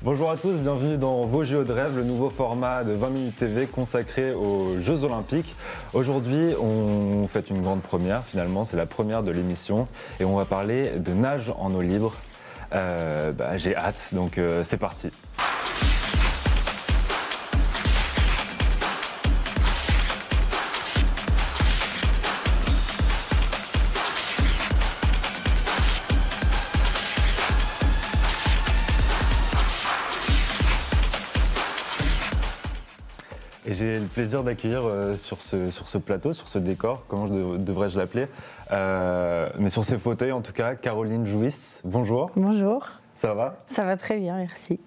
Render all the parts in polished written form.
Bonjour à tous, bienvenue dans Vos JO de rêve, le nouveau format de 20 minutes TV consacré aux Jeux Olympiques. Aujourd'hui, on fait une grande première, finalement, c'est la première de l'émission et on va parler de nage en eau libre. J'ai hâte, donc c'est parti. Et j'ai le plaisir d'accueillir sur ce plateau, sur ce décor, comment devrais-je l'appeler, mais sur ces fauteuils en tout cas, Caroline Jouisse. Bonjour. Bonjour. Ça va? Ça va très bien, merci.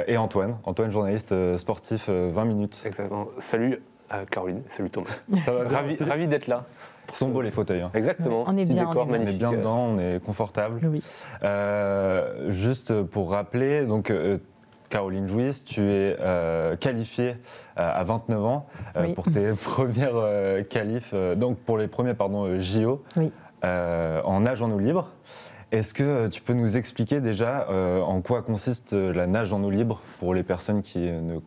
Et Antoine, journaliste sportif 20 minutes. Exactement. Salut Caroline, salut Thomas. Ça va bien, ravi d'être là. Ils sont beaux les fauteuils. Hein. Exactement. On est bien, décor, On est bien dedans, on est confortable. Oui. Juste pour rappeler, donc Caroline Jouisse, tu es qualifiée à 29 ans Oui. pour tes premières qualifs, donc pour les premiers JO Oui. en nage en eau libre. Est-ce que tu peux nous expliquer déjà en quoi consiste la nage en eau libre pour les personnes qui ne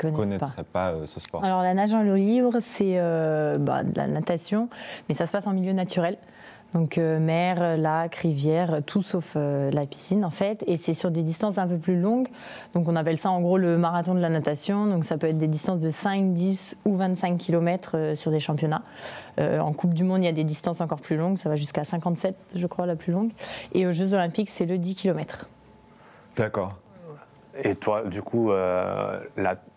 connaîtraient pas ce sport? Alors la nage en eau libre, c'est de la natation, mais ça se passe en milieu naturel. Donc mer, lac, rivière, tout sauf la piscine en fait. Et c'est sur des distances un peu plus longues. Donc on appelle ça en gros le marathon de la natation. Donc ça peut être des distances de 5, 10 ou 25 km sur des championnats. En Coupe du Monde, il y a des distances encore plus longues. Ça va jusqu'à 57, je crois, la plus longue. Et aux Jeux Olympiques, c'est le 10 km. D'accord. Et toi, du coup,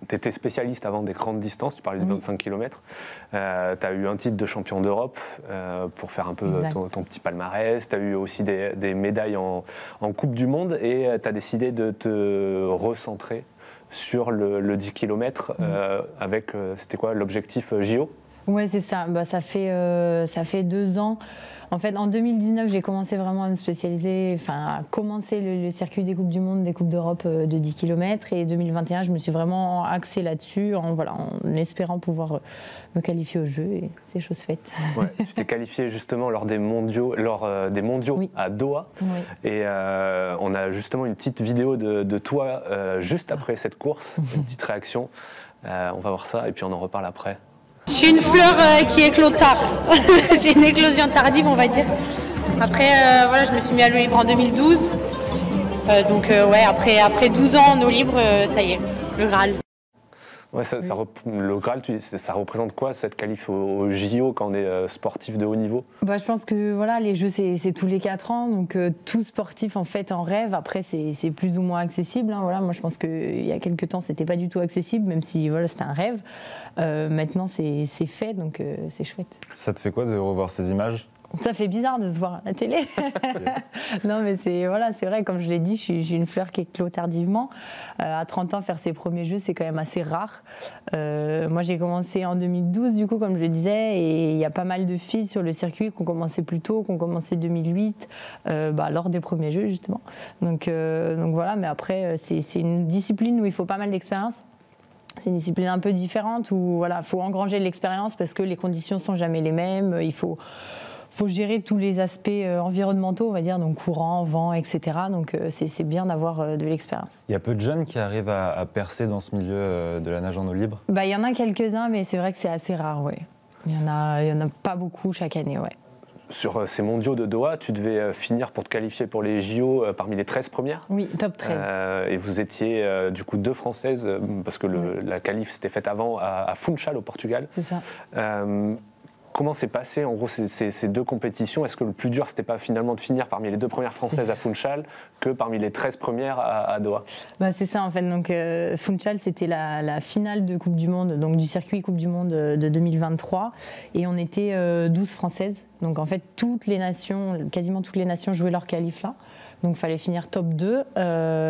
tu étais spécialiste avant des grandes distances, tu parlais de 25 km. Tu as eu un titre de champion d'Europe pour faire un peu ton petit palmarès. Tu as eu aussi des médailles en Coupe du Monde et tu as décidé de te recentrer sur le 10 km avec, c'était quoi, l'objectif JO? Ouais, c'est ça. Ça fait 2 ans. En fait, en 2019, j'ai commencé vraiment à me spécialiser, à commencer le circuit des Coupes du Monde, des Coupes d'Europe de 10 km. Et 2021, je me suis vraiment axée là-dessus, en espérant pouvoir me qualifier aux Jeux. Et c'est chose faite. Ouais, tu t'es qualifiée justement lors des mondiaux Oui. à Doha. Oui. Et on a justement une petite vidéo de toi juste après cette course, une petite réaction. On va voir ça et puis on en reparle après. Je suis une fleur qui éclot tard. J'ai une éclosion tardive, on va dire. Après, je me suis mis à l'eau libre en 2012. Après 12 ans en eau libre, ça y est, le Graal. Ouais, le Graal, ça représente quoi cette qualif au JO quand on est sportif de haut niveau? Je pense que les Jeux, c'est tous les 4 ans. Donc tout sportif en fait en rêve. Après, c'est plus ou moins accessible. Hein, moi, je pense qu'il y a quelques temps, c'était pas du tout accessible, même si c'était un rêve. Maintenant, c'est fait, donc c'est chouette. Ça te fait quoi de revoir ces images? Ça fait bizarre de se voir à la télé. Non, mais c'est vrai, comme je l'ai dit, je suis une fleur qui éclot tardivement. À 30 ans, faire ses premiers Jeux, c'est quand même assez rare. Moi, j'ai commencé en 2012, du coup, comme je le disais, et il y a pas mal de filles sur le circuit qui ont commencé plus tôt, qui ont commencé 2008, lors des premiers Jeux, justement. Donc voilà, mais après, c'est une discipline où il faut pas mal d'expérience. C'est une discipline un peu différente où faut engranger de l'expérience parce que les conditions sont jamais les mêmes. Il faut gérer tous les aspects environnementaux, on va dire, donc courant, vent, etc. Donc c'est bien d'avoir de l'expérience. Il y a peu de jeunes qui arrivent à percer dans ce milieu de la nage en eau libre? Il y en a quelques-uns, mais c'est vrai que c'est assez rare, ouais. Il y en a pas beaucoup chaque année, ouais. Sur ces mondiaux de Doha, tu devais finir pour te qualifier pour les JO parmi les 13 premières. Oui, top 13. Et vous étiez du coup 2 Françaises, parce que la qualif s'était faite avant à Funchal au Portugal. C'est ça. Comment s'est passé en gros ces 2 compétitions? Est-ce que le plus dur c'était pas finalement de finir parmi les 2 premières françaises à Funchal que parmi les 13 premières à Doha? C'est ça en fait. Donc Funchal c'était la finale de Coupe du Monde, donc du circuit Coupe du Monde de 2023, et on était 12 Françaises. Donc en fait quasiment toutes les nations jouaient leur qualif là. Donc il fallait finir top 2.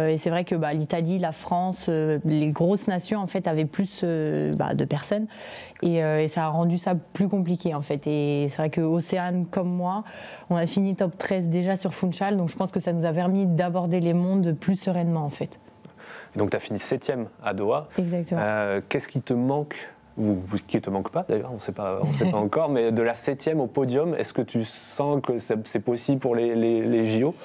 Et c'est vrai que l'Italie, la France, les grosses nations en fait avaient plus de personnes. Et ça a rendu ça plus compliqué en fait. Et c'est vrai que Océane comme moi, on a fini top 13 déjà sur Funchal. Donc je pense que ça nous a permis d'aborder les mondes plus sereinement en fait. Et donc tu as fini 7e à Doha. Exactement. Qu'est-ce qui te manque, ou qui ne te manque pas d'ailleurs, on ne sait pas encore, mais de la 7e au podium, est-ce que tu sens que c'est possible pour les JO?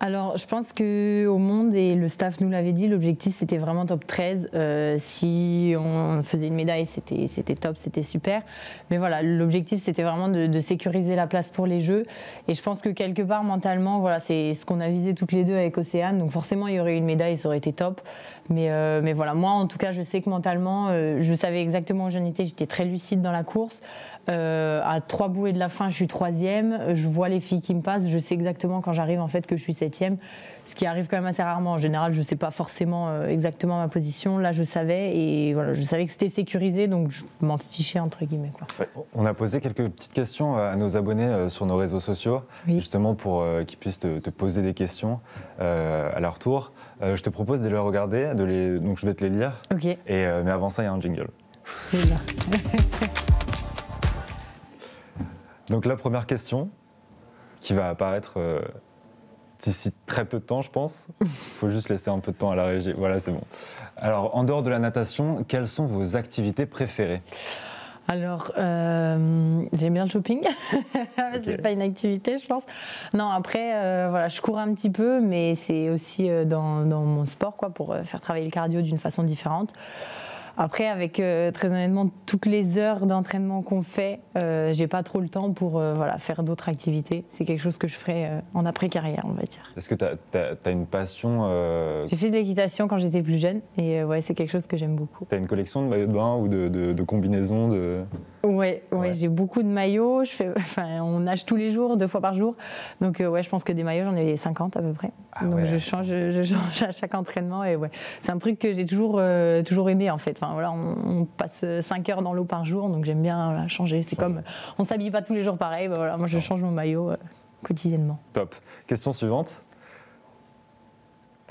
Alors, je pense qu'au monde, et le staff nous l'avait dit, l'objectif c'était vraiment top 13. Si on faisait une médaille, c'était top, c'était super. Mais voilà, l'objectif c'était vraiment de sécuriser la place pour les Jeux. Et je pense que quelque part, mentalement, voilà, c'est ce qu'on a visé toutes les deux avec Océane. Donc forcément, il y aurait eu une médaille, ça aurait été top. Mais voilà, moi en tout cas, je sais que mentalement, je savais exactement où j'en étais. J'étais très lucide dans la course. À 3 bouées de la fin, je suis 3e. Je vois les filles qui me passent. Je sais exactement quand j'arrive en fait que je suis 7e. Ce qui arrive quand même assez rarement. En général, je ne sais pas forcément exactement ma position. Là, je savais et voilà, je savais que c'était sécurisé, donc je m'en fichais entre guillemets, quoi. Ouais. On a posé quelques petites questions à nos abonnés sur nos réseaux sociaux, oui, justement pour qu'ils puissent te poser des questions à leur tour. Je te propose de les regarder, donc je vais te les lire. Okay. Mais avant ça, il y a un jingle. Donc la première question, qui va apparaître d'ici très peu de temps, je pense. Il faut juste laisser un peu de temps à la régie. Voilà, c'est bon. Alors, en dehors de la natation, quelles sont vos activités préférées ? Alors, j'aime bien le shopping. C'est pas une activité, je pense. Non, après, voilà, je cours un petit peu, mais c'est aussi dans mon sport, quoi, pour faire travailler le cardio d'une façon différente. Après, avec très honnêtement toutes les heures d'entraînement qu'on fait, j'ai pas trop le temps pour voilà, faire d'autres activités. C'est quelque chose que je ferai en après-carrière, on va dire. Est-ce que tu as une passion J'ai fait de l'équitation quand j'étais plus jeune et ouais, c'est quelque chose que j'aime beaucoup. Tu as une collection de maillots de bain ou de combinaisons Ouais, j'ai beaucoup de maillots. On nage tous les jours, 2 fois par jour. Donc ouais, je pense que des maillots, j'en ai 50 à peu près. Ah donc ouais. je change à chaque entraînement et ouais, c'est un truc que j'ai toujours aimé en fait. Enfin, voilà, on passe 5 heures dans l'eau par jour, donc j'aime bien voilà, changer. C'est comme, on s'habille pas tous les jours pareil. Bah, voilà, moi je change mon maillot quotidiennement. Top. Question suivante.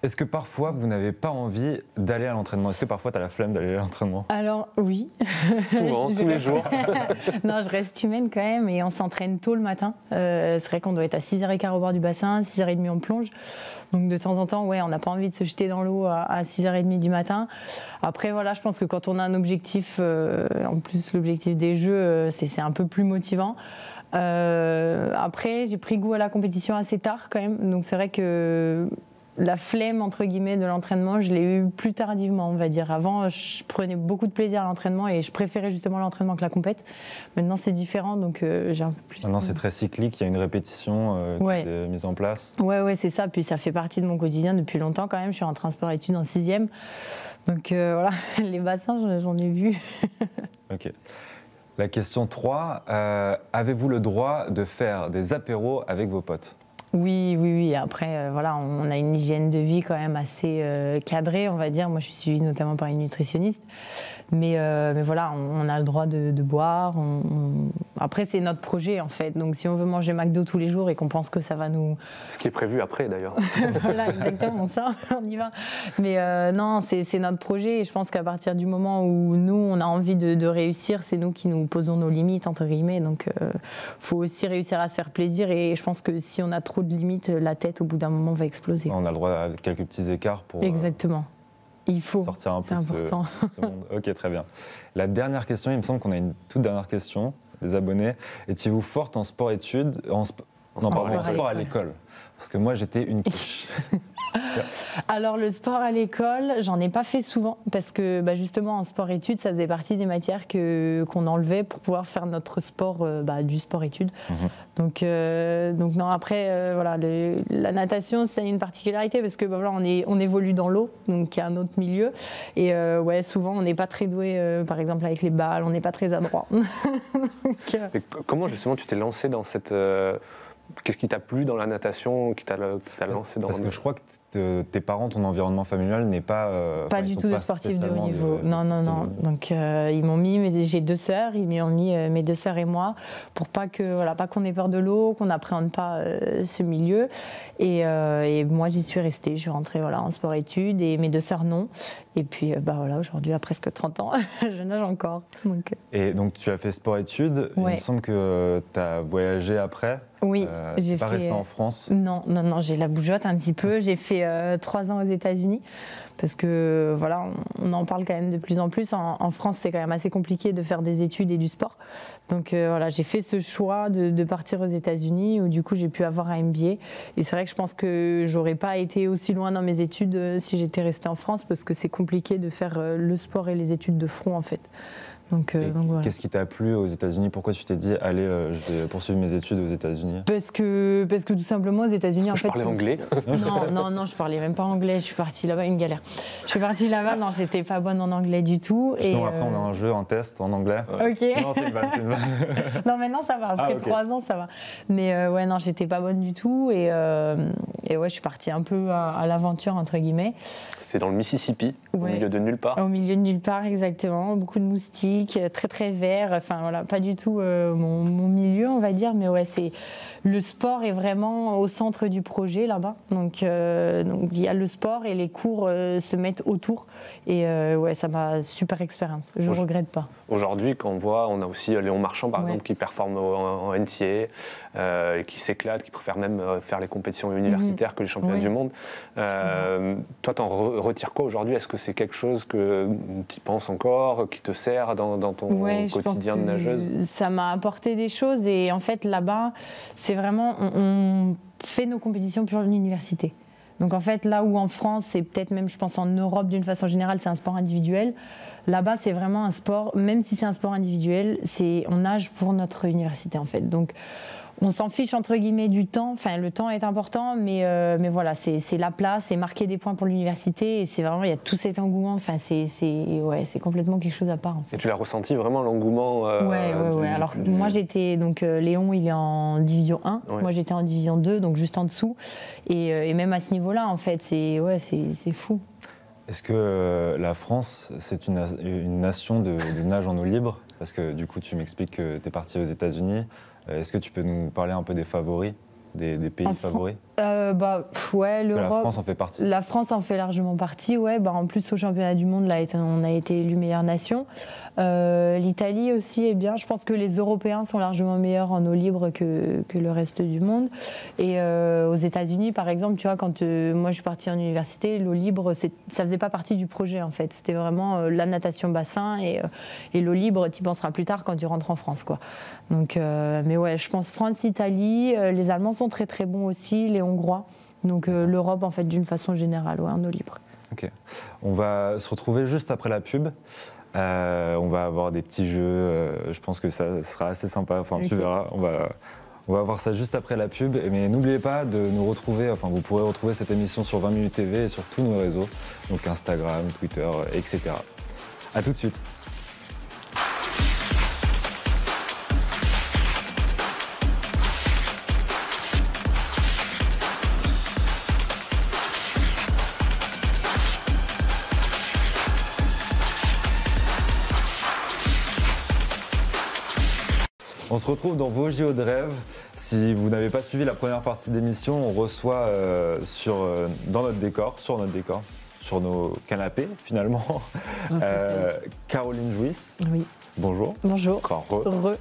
Est-ce que parfois vous n'avez pas envie d'aller à l'entraînement ? Est-ce que parfois tu as la flemme d'aller à l'entraînement ? Alors oui. Souvent, tous les jours. Non, je reste humaine quand même et on s'entraîne tôt le matin. C'est vrai qu'on doit être à 6h15 au bord du bassin, 6h30 on plonge. Donc de temps en temps, ouais, on n'a pas envie de se jeter dans l'eau à 6h30 du matin. Après, voilà, je pense que quand on a un objectif, en plus l'objectif des Jeux, c'est un peu plus motivant. Après, j'ai pris goût à la compétition assez tard quand même. Donc c'est vrai que la flemme, entre guillemets, de l'entraînement, je l'ai eu plus tardivement, on va dire. Avant, je prenais beaucoup de plaisir à l'entraînement et je préférais justement l'entraînement que la compète. Maintenant, c'est différent, donc j'ai un peu plus... Maintenant, c'est très cyclique, il y a une répétition qui s'est mise en place. Ouais, c'est ça. Puis ça fait partie de mon quotidien depuis longtemps quand même. Je suis rentrée en sport-études en 6e. Donc voilà, les bassins, j'en ai vu. Ok. La question 3, avez-vous le droit de faire des apéros avec vos potes ? Oui. Après, voilà, on a une hygiène de vie quand même assez cadrée, on va dire. Moi, je suis suivie notamment par une nutritionniste. Mais voilà, on a le droit de boire. Après, c'est notre projet, en fait. Donc, si on veut manger McDo tous les jours et qu'on pense que ça va nous... Ce qui est prévu après, d'ailleurs. Voilà, exactement, ça, on y va. Mais non, c'est notre projet. Et je pense qu'à partir du moment où nous, on a envie de réussir, c'est nous qui nous posons nos limites, entre guillemets. Donc, faut aussi réussir à se faire plaisir. Et je pense que si on a trop de limites, la tête, au bout d'un moment, va exploser. On a le droit à quelques petits écarts pour... Exactement. Il faut sortir un peu de ce monde. Ok, très bien. La dernière question, il me semble qu'on a une toute dernière question des abonnés. Étiez-vous forte en sport-études en sport à l'école ? Parce que moi, j'étais une quiche. Alors le sport à l'école, j'en ai pas fait souvent parce que justement en sport-études, ça faisait partie des matières qu'on enlevait pour pouvoir faire notre sport, du sport-études. Donc non, après voilà, la natation, c'est une particularité parce que voilà, on évolue dans l'eau, donc il y a un autre milieu et ouais, souvent on n'est pas très doué, par exemple avec les balles, on n'est pas très adroit. Et comment justement tu t'es lancé dans cette qu'est-ce qui t'a plu dans la natation, qui t'a lancé dans... Parce que je crois que tes parents, ton environnement familial n'est pas... pas du tout de sportifs de haut niveau. Non. Donc ils m'ont mis, j'ai 2 sœurs, ils m'ont mis mes 2 sœurs et moi pour pas qu'on ait peur de l'eau, qu'on n'apprenne pas ce milieu. Et moi j'y suis restée, je suis rentrée en sport-études et mes 2 sœurs non. Et puis voilà, aujourd'hui à presque 30 ans, je nage encore. Donc... Et donc tu as fait sport-études, il me semble que tu as voyagé après. Oui, j'ai pas resté en France. Non, j'ai la bougeotte un petit peu. J'ai fait fait 3 ans aux États-Unis parce que voilà, on en parle quand même de plus en plus. En France, c'est quand même assez compliqué de faire des études et du sport. Donc voilà, j'ai fait ce choix de partir aux États-Unis où du coup j'ai pu avoir un MBA. Et c'est vrai que je pense que j'aurais pas été aussi loin dans mes études si j'étais restée en France parce que c'est compliqué de faire le sport et les études de front en fait. Donc voilà. Qu'est-ce qui t'a plu aux États-Unis? Pourquoi tu t'es dit, allez, je vais poursuivre mes études aux États-Unis? Parce que tout simplement aux États-Unis, en fait. Je parlais anglais. Non, je parlais même pas anglais. Je suis partie là-bas, une galère. Je suis partie là-bas, non, j'étais pas bonne en anglais du tout. Justement, après, on a un jeu, un test en anglais. Ok. Non, c'est une vanne. Non, maintenant ça va. Après 3 ans, ça va. Mais ouais, non, j'étais pas bonne du tout. Et ouais, je suis partie un peu à l'aventure, entre guillemets. C'est dans le Mississippi, au milieu de nulle part. Au milieu de nulle part, exactement. Beaucoup de moustiques, très très verts. Enfin voilà, pas du tout mon milieu, on va dire. Mais ouais, le sport est vraiment au centre du projet là-bas. Donc il y a le sport et les cours se mettent autour. Et ouais, ça m'a super expérience. Je ne regrette pas. Aujourd'hui, quand on voit, on a aussi Léon Marchand, par exemple, qui performe en NCAA, qui s'éclate, qui préfère même faire les compétitions universitaires que les championnats du monde. Toi, t'en retires quoi aujourd'hui? Est-ce que c'est quelque chose que tu penses encore, qui te sert dans ton quotidien de nageuse? Ça m'a apporté des choses et en fait, là-bas, c'est vraiment, on fait nos compétitions pour l'université. Donc en fait, là où en France, et peut-être même, je pense en Europe d'une façon générale, c'est un sport individuel. Là-bas, c'est vraiment un sport, même si c'est un sport individuel, on nage pour notre université en fait. Donc on s'en fiche entre guillemets du temps. Enfin, le temps est important, mais voilà, c'est la place, c'est marquer des points pour l'université et c'est vraiment, il y a tout cet engouement. Enfin, c'est complètement quelque chose à part. En fait. Et tu l'as ressenti vraiment l'engouement? Ouais. Alors moi j'étais donc Léon, il est en division 1, moi j'étais en division 2, donc juste en dessous. Et même à ce niveau-là, en fait, c'est fou. Est-ce que la France, c'est une nation de nage en eau libre? Parce que du coup, tu m'expliques que tu es parti aux États-Unis. Est-ce que tu peux nous parler un peu des favoris, des pays favoris? Ouais, l'Europe. La France en fait partie. La France en fait largement partie, ouais. En plus, au championnat du monde, là, on a été élu meilleure nation. L'Italie aussi est bien. Je pense que les Européens sont largement meilleurs en eau libre que le reste du monde. Et aux États-Unis, par exemple, tu vois, quand moi je suis partie en université, l'eau libre, ça faisait pas partie du projet en fait. C'était vraiment la natation bassin et l'eau libre, tu y penseras plus tard quand tu rentres en France, quoi. Donc, mais ouais, je pense France, Italie. Les Allemands sont très très bons aussi, les Hongrois. Donc l'Europe, en fait, d'une façon générale, ouais, en eau libre. Ok. On va se retrouver juste après la pub. On va avoir des petits jeux. Je pense que ça sera assez sympa. Enfin, tu verras. On va voir ça juste après la pub. Mais n'oubliez pas de nous retrouver. Enfin, vous pourrez retrouver cette émission sur 20 Minutes TV et sur tous nos réseaux. Donc Instagram, Twitter, etc. À tout de suite. On se retrouve dans vos JO de rêve. Si vous n'avez pas suivi la première partie d'émission, on reçoit dans notre décor, sur nos canapés finalement, Caroline Jouisse. Oui. Bonjour. Bonjour. Enfin, Re.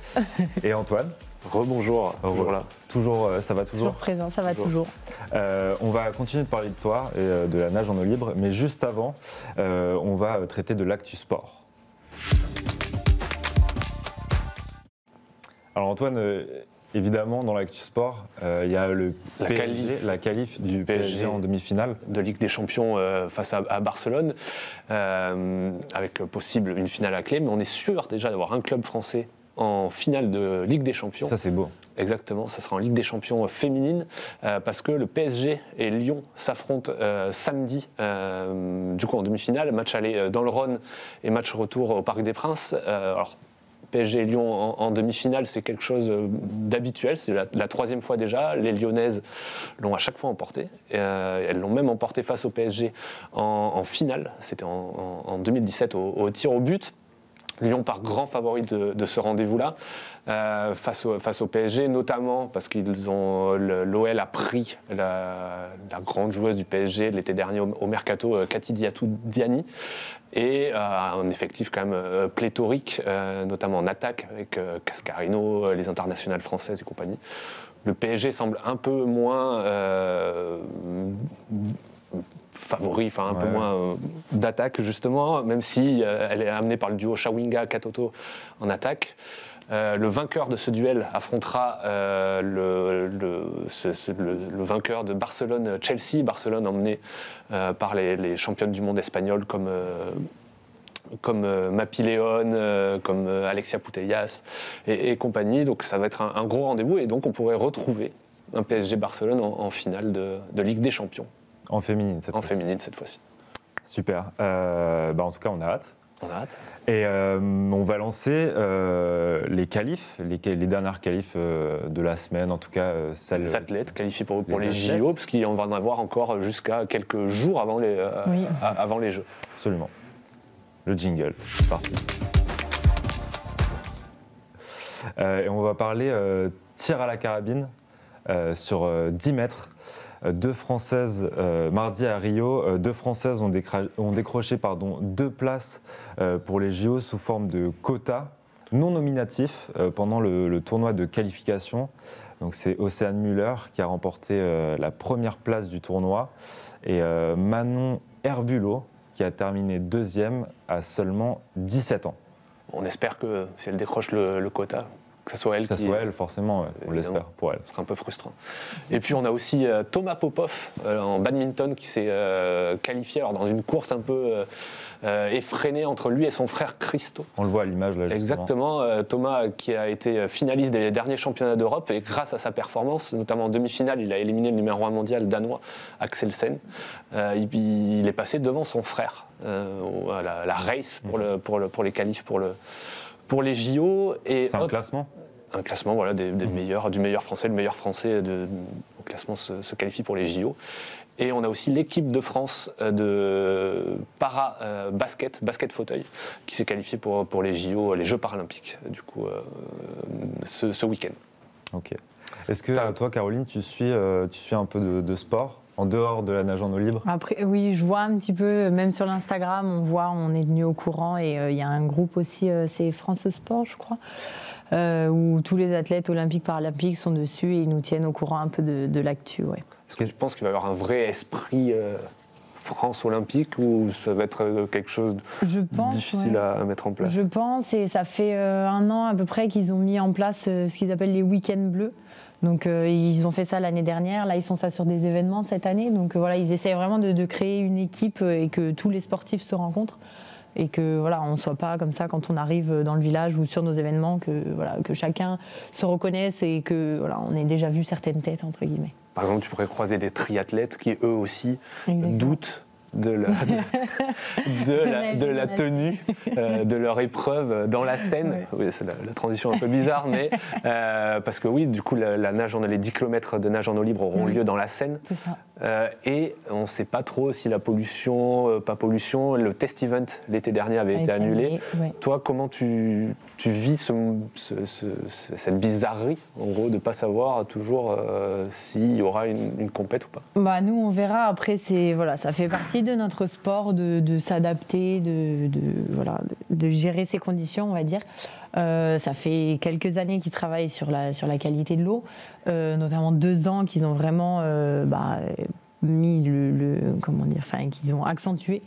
Et Antoine. Rebonjour. Toujours là. Toujours, ça va toujours. Toujours présent, ça va toujours. On va continuer de parler de toi et de la nage en eau libre, mais juste avant, on va traiter de l'actu sport. Alors Antoine, évidemment, dans l'actu sport, il y a la qualif du PSG en demi-finale. De Ligue des Champions face à Barcelone, avec possible une finale à clé, mais on est sûr déjà d'avoir un club français en finale de Ligue des Champions. Ça c'est beau. Exactement, ça sera en Ligue des Champions féminine, parce que le PSG et Lyon s'affrontent samedi, du coup en demi-finale, match aller dans le Rhône et match retour au Parc des Princes. Alors, PSG et Lyon en demi-finale, c'est quelque chose d'habituel, c'est la troisième fois déjà. Les Lyonnaises l'ont à chaque fois emporté. Elles l'ont même emporté face au PSG en finale, c'était en 2017 au tir au but. Lyon part grand favori de ce rendez-vous-là face au PSG, notamment parce qu'ils ont l'OL a pris la grande joueuse du PSG l'été dernier au Mercato, Cathy Diatou-Diani, et un effectif quand même pléthorique, notamment en attaque avec Cascarino, les internationales françaises et compagnie. Le PSG semble un peu moins favori, enfin un peu moins d'attaque justement, même si elle est amenée par le duo Chawinga-Katoto en attaque. Le vainqueur de ce duel affrontera le vainqueur de Barcelone-Chelsea. Barcelone emmené par les championnes du monde espagnoles comme Mapi Léon, comme Alexia Putellas et compagnie. Donc ça va être un gros rendez-vous et donc on pourrait retrouver un PSG Barcelone en finale de Ligue des Champions. En féminine cette fois-ci. En féminine cette fois-ci. Super. En tout cas, on a hâte. On a hâte. Et on va lancer les qualifs, les dernières qualifs de la semaine, en tout cas celles. Les athlètes qualifiés pour les JO, parce qu'il va en avoir encore jusqu'à quelques jours avant les Jeux. Absolument. Le jingle, c'est parti. Et on va parler tir à la carabine sur 10 mètres. Deux Françaises, mardi à Rio, deux Françaises ont décroché 2 places pour les JO sous forme de quotas non nominatifs pendant le tournoi de qualification. Donc c'est Océane Muller qui a remporté la première place du tournoi et Manon Herbulot qui a terminé 2e à seulement 17 ans. On espère que si elle décroche le quota, que ce soit elle. Que ce soit elle, forcément, on l'espère pour elle. Ce serait un peu frustrant. Et puis on a aussi Thomas Popov en badminton qui s'est qualifié alors, dans une course un peu effrénée entre lui et son frère Christo. On le voit à l'image là. Justement. Exactement. Thomas qui a été finaliste des derniers championnats d'Europe et grâce à sa performance, notamment en demi-finale, il a éliminé le numéro 1 mondial danois Axelsen. Il est passé devant son frère à la race pour les qualifs pour les JO. C'est un classement. Un classement voilà, des meilleurs, du meilleur français. Le meilleur français au classement se qualifie pour les JO. Et on a aussi l'équipe de France de basket fauteuil, qui s'est qualifiée pour les JO, les Jeux paralympiques, du coup, ce week-end. Ok. Est-ce que toi, Caroline, tu suis un peu de sport en dehors de la nage en eau libre? Après, oui, je vois un petit peu, même sur l'Instagram, on est tenu au courant et il y a un groupe aussi, c'est France Sport, je crois, où tous les athlètes olympiques, paralympiques sont dessus et ils nous tiennent au courant un peu de l'actu. Ouais. Est-ce que tu penses qu'il va y avoir un vrai esprit France olympique ou ça va être quelque chose de difficile à mettre en place? Je pense, et ça fait 1 an à peu près qu'ils ont mis en place ce qu'ils appellent les week-ends bleus. Donc ils ont fait ça l'année dernière, là ils font ça sur des événements cette année. Donc voilà, ils essayent vraiment de créer une équipe et que tous les sportifs se rencontrent. Et que voilà, on ne soit pas comme ça quand on arrive dans le village ou sur nos événements, que chacun se reconnaisse et que voilà, on ait déjà vu certaines têtes entre guillemets. Par exemple, tu pourrais croiser des triathlètes qui eux aussi doutent de la tenue de leur épreuve dans la Seine. Ouais. Oui, c'est la transition un peu bizarre, mais parce que oui, du coup, les 10 km de nage en eau libre auront lieu dans la Seine. C'est ça. Et on ne sait pas trop si la pollution, pas pollution, le test event l'été dernier avait été annulé. Ouais. Toi, comment tu vis cette bizarrerie, en gros, de ne pas savoir toujours s'il y aura une compète ou pas? Nous, on verra. Après, ça fait partie de notre sport de s'adapter, de gérer ses conditions, on va dire. Ça fait quelques années qu'ils travaillent sur la qualité de l'eau, notamment 2 ans qu'ils ont vraiment mis qu'ils ont accentué.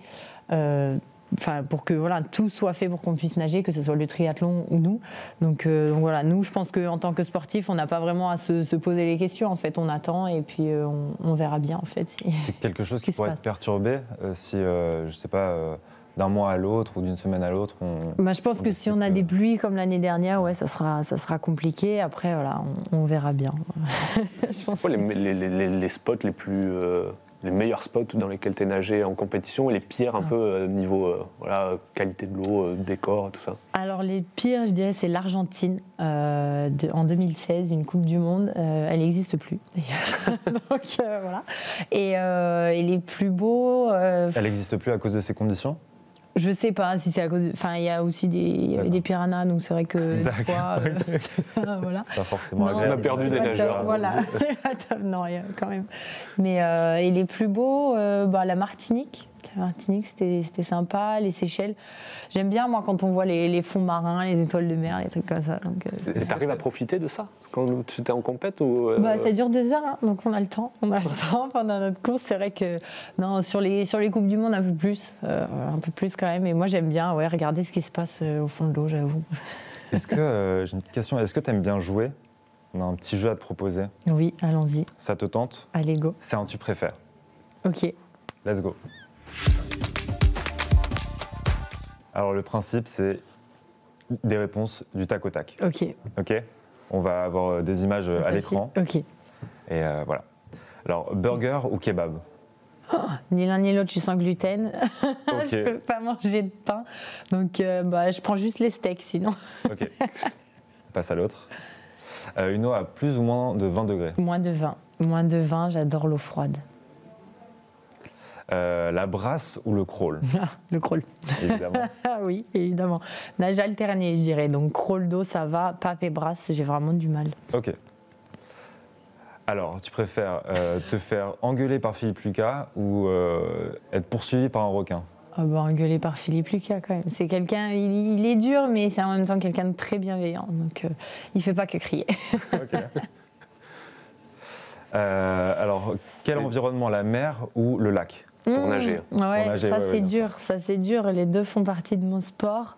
Pour que tout soit fait pour qu'on puisse nager, que ce soit le triathlon ou nous. Donc voilà, nous, je pense qu'en tant que sportif, on n'a pas vraiment à se poser les questions. En fait, on attend et puis on verra bien. En fait, c'est quelque chose qui pourrait être perturbé si, je sais pas, d'un mois à l'autre ou d'une semaine à l'autre. Je pense que si on a des pluies comme l'année dernière, ça sera compliqué. Après, voilà, on verra bien. C'est quoi les spots les meilleurs spots dans lesquels tu es nagé en compétition et les pires un peu niveau qualité de l'eau, décor, tout ça? Alors les pires, je dirais, c'est l'Argentine en 2016, une Coupe du Monde. Elle n'existe plus d'ailleurs. Donc voilà. Et les plus beaux... Elle n'existe plus à cause de ces conditions? Je sais pas si c'est à cause. Il y a aussi des piranhas, donc c'est vrai que des fois, voilà. C'est pas forcément agréable. On a perdu des nageurs. Voilà. Non, il y a quand même. Mais et les plus beaux, la Martinique, Martinique, c'était sympa. Les Seychelles, j'aime bien moi quand on voit les fonds marins, les étoiles de mer, les trucs comme ça. Et tu arrives à profiter de ça quand tu étais en compète ou Ça dure 2 heures, hein, donc on a le temps. On a le temps pendant notre course. C'est vrai que non, sur les Coupes du Monde un peu plus quand même. Et moi j'aime bien regarder ce qui se passe au fond de l'eau, j'avoue. Est-ce que, j'ai une petite question, est-ce que tu aimes bien jouer? On a un petit jeu à te proposer. Oui, allons-y. Ça te tente? Allez, go. C'est un tu préfères. Ok. Let's go. Alors le principe, c'est des réponses du tac au tac. Ok. Ok. On va avoir des images à l'écran. Ok. Et voilà. Alors, burger ou kebab? Ni l'un ni l'autre, je suis sans gluten. Ok. Je peux pas manger de pain. Donc, je prends juste les steaks sinon. Ok. On passe à l'autre. Une eau à plus ou moins de 20 degrés? Moins de 20. Moins de 20, j'adore l'eau froide. La brasse ou le crawl? Le crawl. Évidemment. Oui, évidemment. Nage alternée, je dirais. Donc, crawl d'eau, ça va. Pape et brasse, j'ai vraiment du mal. Ok. Alors, tu préfères te faire engueuler par Philippe Lucas ou être poursuivi par un requin? Engueulé par Philippe Lucas quand même. C'est quelqu'un, il est dur, mais c'est en même temps quelqu'un de très bienveillant. Donc, il fait pas que crier. Ok. Alors, quel environnement, la mer ou le lac? Pour nager. Ouais, Pour nager, ça ouais, c'est bien dur, ça c'est dur. Les deux font partie de mon sport.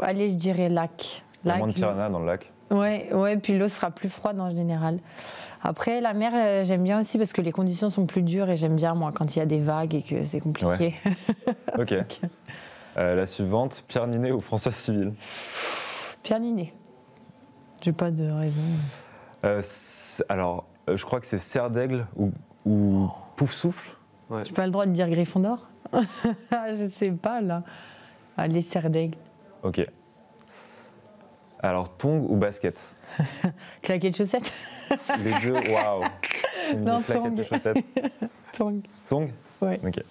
Allez, je dirais lac. Il y a moins de piranhas dans le lac. Ouais, puis l'eau sera plus froide en général. Après, la mer, j'aime bien aussi parce que les conditions sont plus dures et j'aime bien, moi, quand il y a des vagues et que c'est compliqué. Ouais. Ok. La suivante, Pierre Ninet ou François Civil? Pierre Ninet. J'ai pas de raison. Alors, je crois que c'est Serre d'Aigle ou Pouf Souffle. Ouais. J'ai pas le droit de dire Gryffondor. Je sais pas, là. Allez, Serre d'Aigle. Ok. Alors, tongs ou basket? Claquer de chaussettes. Les deux, waouh. Non, claquettes tongs. de chaussettes. Tongs. Tongs? Ouais. Ok.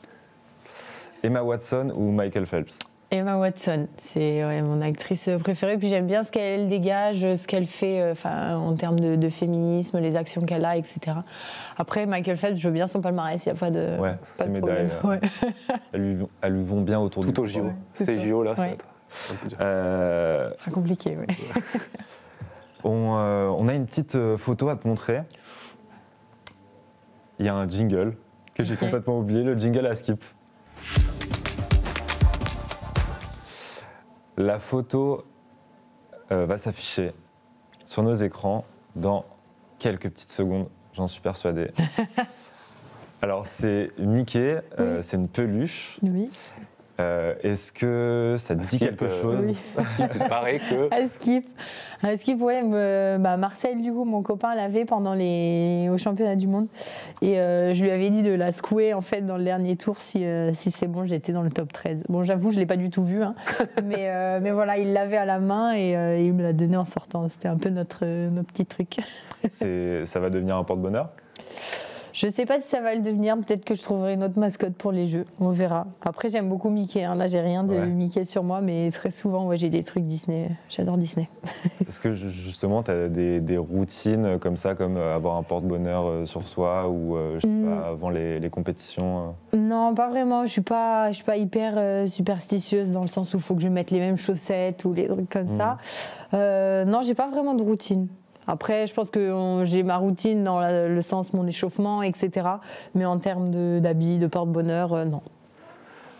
Emma Watson ou Michael Phelps? Emma Watson, c'est mon actrice préférée. Puis j'aime bien ce qu'elle dégage, ce qu'elle fait en termes de féminisme, les actions qu'elle a, etc. Après, Michael Phelps, je veux bien son palmarès, il n'y a pas de. Ouais, pas ses de médailles. problème. Elles lui vont bien autour du Tout au cou. JO. Ouais, Ces JO là, ça va Ouais. être un peu dur. Ce sera compliqué, oui. On a une petite photo à te montrer. Il y a un jingle que j'ai complètement oublié, le jingle à skip. La photo va s'afficher sur nos écrans dans quelques petites secondes, j'en suis persuadé. Alors c'est Mickey, c'est une peluche. Oui. Est-ce que ça te dit quelque chose? Oui. Il paraît que. À skip, ouais. Marcel, du coup, mon copain, l'avait pendant au championnat du monde. Et je lui avais dit de la secouer, en fait, dans le dernier tour, si c'est bon, j'étais dans le top 13. Bon, j'avoue, je ne l'ai pas du tout vu, hein. mais voilà, il l'avait à la main et il me l'a donné en sortant. C'était un peu notre petit truc. Ça va devenir un porte-bonheur? Je sais pas si ça va le devenir, peut-être que je trouverai une autre mascotte pour les jeux, on verra. Après j'aime beaucoup Mickey, hein. Là j'ai rien de Mickey sur moi, mais très souvent j'ai des trucs Disney, j'adore Disney. Est-ce que justement tu as des routines comme ça, comme avoir un porte-bonheur sur soi ou je sais pas, avant les compétitions Non, pas vraiment, je suis pas hyper superstitieuse dans le sens où il faut que je mette les mêmes chaussettes ou les trucs comme ça. Non, j'ai pas vraiment de routine. Après, je pense que j'ai ma routine dans le sens mon échauffement, etc. Mais en termes d'habits, de porte-bonheur, non.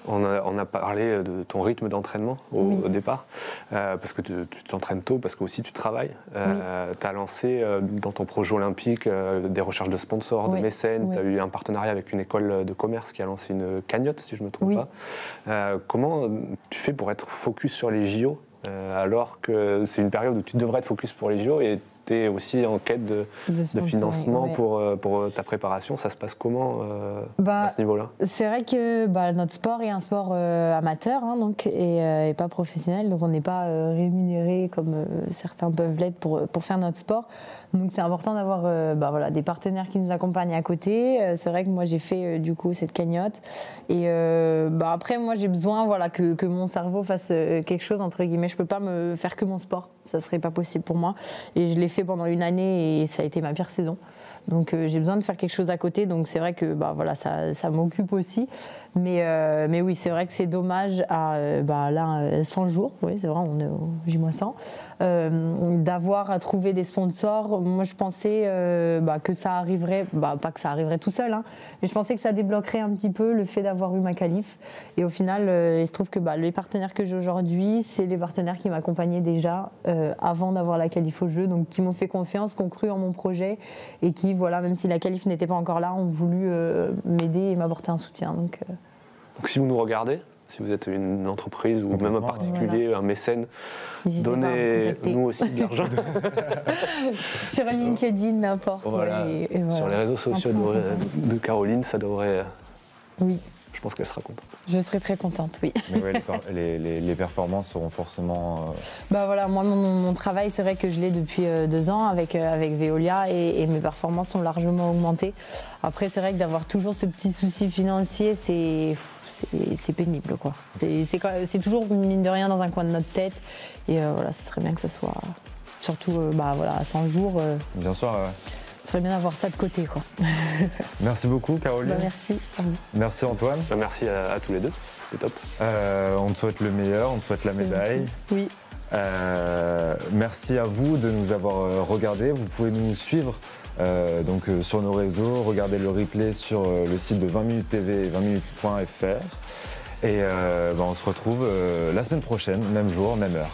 On a parlé de ton rythme d'entraînement au départ, parce que tu t'entraînes tôt, parce que aussi tu travailles. Tu as lancé dans ton projet olympique des recherches de sponsors, de mécènes. Tu as eu un partenariat avec une école de commerce qui a lancé une cagnotte, si je ne me trompe pas. Comment tu fais pour être focus sur les JO alors que c'est une période où tu devrais être focus pour les JO et tu es aussi en quête de financement pour ta préparation. Ça se passe comment à ce niveau-là? C'est vrai que notre sport est un sport amateur donc, et pas professionnel, donc on n'est pas rémunéré comme certains peuvent l'être pour faire notre sport. Donc c'est important d'avoir des partenaires qui nous accompagnent à côté. C'est vrai que moi j'ai fait du coup cette cagnotte et après moi j'ai besoin que mon cerveau fasse quelque chose entre guillemets. Je peux pas me faire que mon sport, ça serait pas possible pour moi et je l'ai fait fait pendant une année et ça a été ma pire saison. Donc j'ai besoin de faire quelque chose à côté. Donc c'est vrai que voilà, ça m'occupe aussi. Mais oui, c'est vrai que c'est dommage à 100 jours, oui, c'est vrai, on est au J-100, d'avoir à trouver des sponsors. Moi, je pensais que ça arriverait, pas que ça arriverait tout seul, hein, mais je pensais que ça débloquerait un petit peu le fait d'avoir eu ma qualif. Et au final, il se trouve que les partenaires que j'ai aujourd'hui, c'est les partenaires qui m'accompagnaient déjà avant d'avoir la qualif au jeu, donc qui m'ont fait confiance, qui ont cru en mon projet et qui, voilà, même si la qualif n'était pas encore là, ont voulu m'aider et m'apporter un soutien. Donc si vous nous regardez, si vous êtes une entreprise ou même un particulier, un mécène, donnez-nous aussi de l'argent. Sur LinkedIn, n'importe. Voilà. Voilà. Sur les réseaux sociaux de Caroline, ça devrait... Oui. Je pense qu'elle sera contente. Je serai très contente, oui. Mais ouais, les performances seront forcément... Voilà, moi, mon travail, c'est vrai que je l'ai depuis 2 ans avec Veolia et mes performances ont largement augmenté. Après, c'est vrai que d'avoir toujours ce petit souci financier, c'est pénible, quoi. C'est toujours, mine de rien, dans un coin de notre tête. Et voilà, ce serait bien que ça soit, surtout à 100 jours. Bien sûr, ce serait bien d'avoir ça de côté, quoi. Merci beaucoup, Caroline. Merci. Merci, Antoine. Merci à tous les deux, c'était top. On te souhaite le meilleur, on te souhaite la médaille. Oui. Merci à vous de nous avoir regardés. Vous pouvez nous suivre sur nos réseaux, regarder le replay sur le site de 20 minutes TV, 20minutes.fr. Et on se retrouve la semaine prochaine, même jour, même heure.